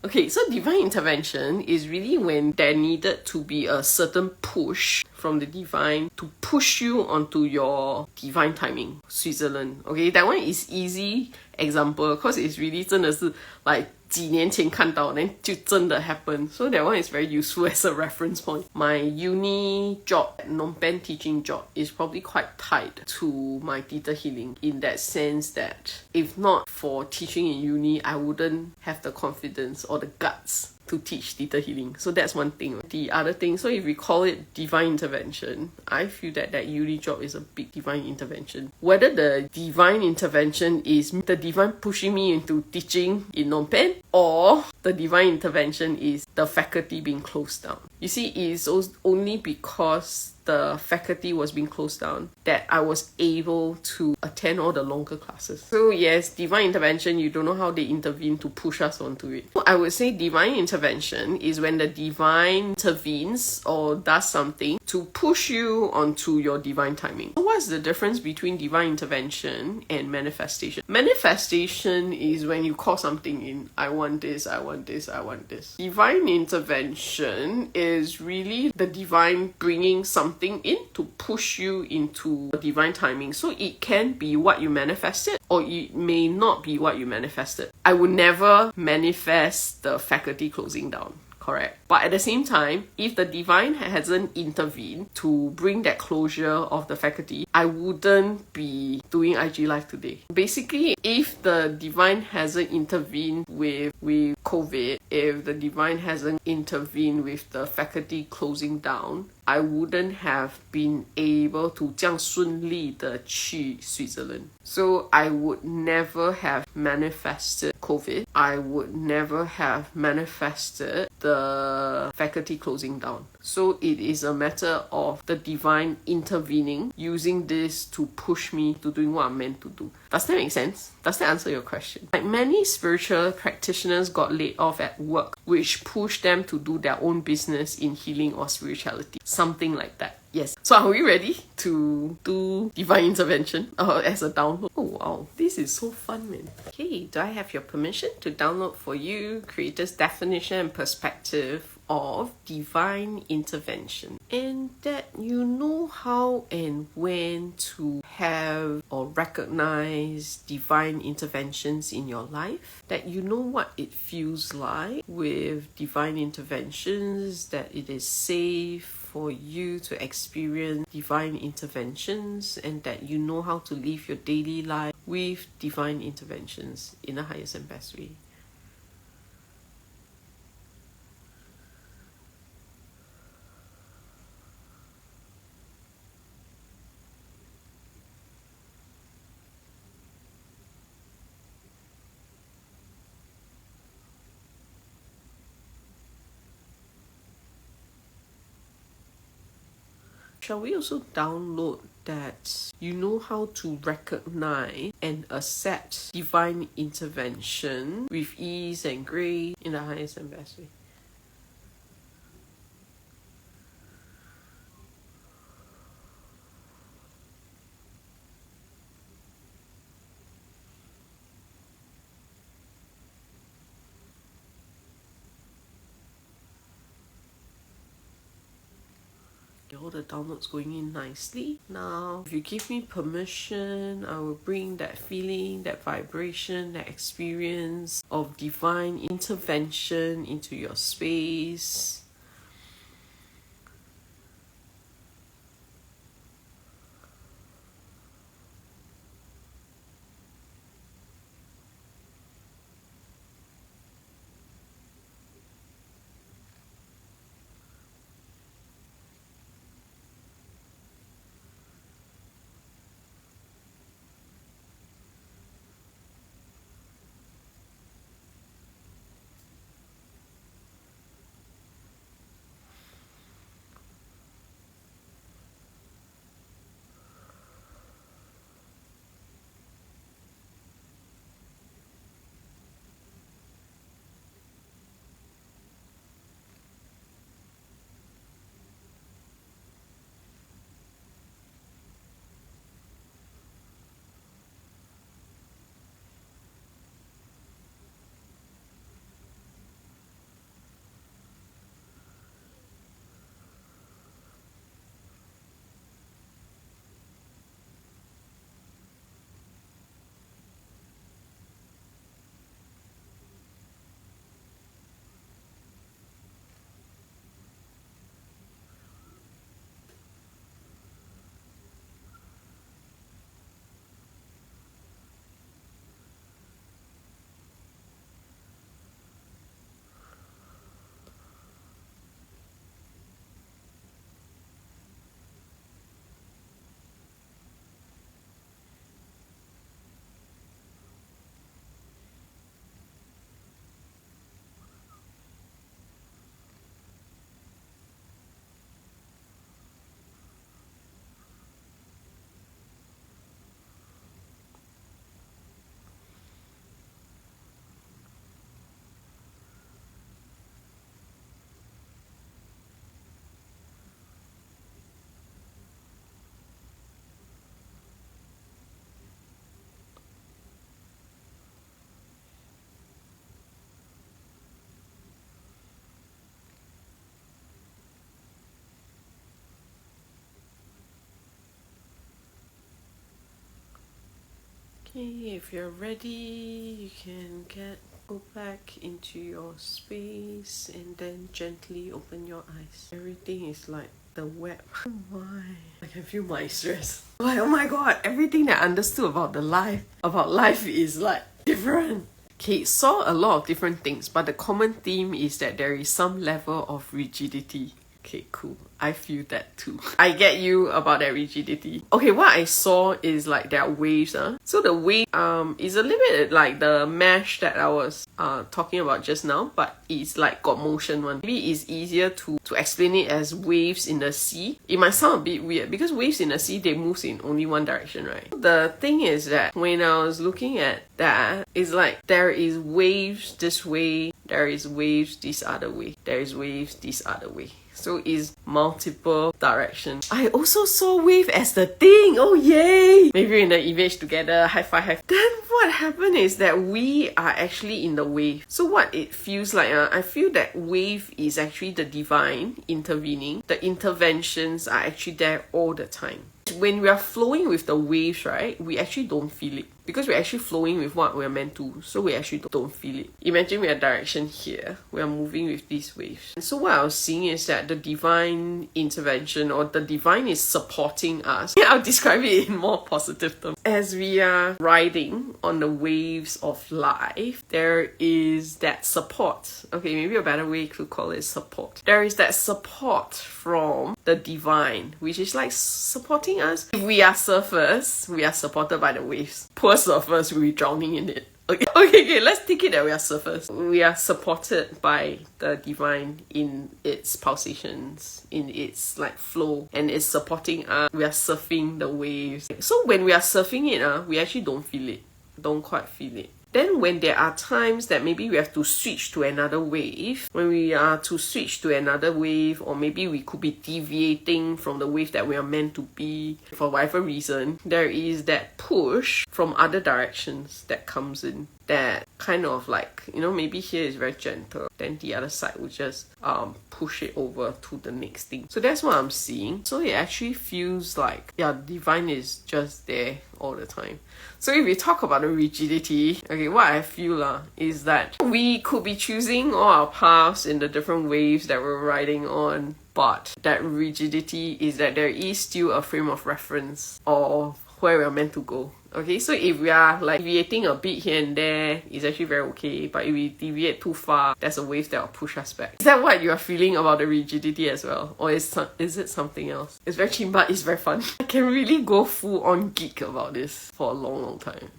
Okay, so divine intervention is really when there needed to be a certain push from the divine to push you onto your divine timing. Switzerland, okay, that one is easy example because it's really 真的是 like 几年前看到 then 就真的 happen. So that one is very useful as a reference point. My uni job, Phnom Penh teaching job, is probably quite tied to my theta healing in that sense that if not for teaching in uni, I wouldn't have the confidence or the guts to teach theta healing. So that's one thing. The other thing, so if we call it divine intervention, I feel that that uni job is a big divine intervention. Whether the divine intervention is the divine pushing me into teaching in Phnom Penh or the divine intervention is the faculty being closed down. You see, it is only because the faculty was being closed down that I was able to attend all the longer classes. So yes, divine intervention, you don't know how they intervene to push us onto it. I would say divine intervention is when the divine intervenes or does something to push you onto your divine timing. What's the difference between divine intervention and manifestation? Manifestation is when you call something in, I want this, I want this, I want this. Divine intervention is really the divine bringing something in to push you into divine timing. So it can be what you manifested or it may not be what you manifested. I would never manifest the faculty closing down. Correct. But at the same time, if the divine hasn't intervened to bring that closure of the faculty, I wouldn't be doing IG Live today. Basically, if the divine hasn't intervened with COVID, if the divine hasn't intervened with the faculty closing down, I wouldn't have been able to 这样顺利的去 Switzerland. So I would never have manifested COVID. I would never have manifested the faculty closing down. So it is a matter of the divine intervening, using this to push me to doing what I'm meant to do. Does that make sense? Does that answer your question? Like many spiritual practitioners got laid off at work, which pushed them to do their own business in healing or spirituality. Something like that. Yes. So are we ready to do divine intervention as a download? Oh wow, this is so fun, man. Okay, do I have your permission to download for you Creator's definition and perspective of divine intervention, and that you know how and when to have or recognize divine interventions in your life, that you know what it feels like with divine interventions, that it is safe for you to experience divine interventions, and that you know how to live your daily life with divine interventions in the highest and best way. Shall we also download that you know how to recognize and accept divine intervention with ease and grace in the highest and best way? All the downloads going in nicely. Now, if you give me permission, I will bring that feeling, that vibration, that experience of divine intervention into your space. Okay, if you're ready, you can go back into your space and then gently open your eyes. Everything is like the web. Oh my, I can feel my stress. Like, oh my god, everything that I understood about life is like different. Okay, saw a lot of different things, but the common theme is that there is some level of rigidity. Okay, cool. I feel that too. I get you about that rigidity. Okay, what I saw is like there are waves. So the wave is a little bit like the mesh that I was talking about just now, but it's like got motion one. Maybe it's easier to explain it as waves in the sea. It might sound a bit weird because waves in the sea, they move in only one direction, right? The thing is that when I was looking at that, it's like there is waves this way, there is waves this other way, there is waves this other way. So it's multiple directions. I also saw wave as the thing. Oh yay! Maybe we're in the image together. High five, high five. Then what happened is that we are actually in the wave. So what it feels like, I feel that wave is actually the divine intervening. The interventions are actually there all the time. When we are flowing with the waves, right, we actually don't feel it because we're actually flowing with what we're meant to, so we actually don't feel it. Imagine we are direction here, we are moving with these waves. And so what I was seeing is that the divine intervention or the divine is supporting us. Yeah, I'll describe it in more positive terms. As we are riding on the waves of life, there is that support. Okay, maybe a better way to call it support. There is that support from the divine, which is like supporting us. If we are surfers, we are supported by the waves. Poor surfers will be drowning in it. Okay, let's take it that we are surfers. We are supported by the divine in its pulsations, in its like flow, and it's supporting us. We are surfing the waves. So when we are surfing it, we actually don't feel it. Don't quite feel it. Then when there are times that maybe we have to switch to another wave, when we are to switch to another wave, or maybe we could be deviating from the wave that we are meant to be for whatever reason, there is that push from other directions that comes in. That kind of like, maybe here is very gentle, then the other side will just push it over to the next thing. So that's what I'm seeing. So it actually feels like, divine is just there all the time. So if we talk about the rigidity, okay, what I feel is that we could be choosing all our paths in the different waves that we're riding on, but that rigidity is that there is still a frame of reference of where we're meant to go. Okay, so if we are like deviating a bit here and there, it's actually very okay. But if we deviate too far, there's a wave that will push us back. Is that what you are feeling about the rigidity as well? Or is it something else? It's very cheap, but it's very fun. I can really go full on geek about this for a long time.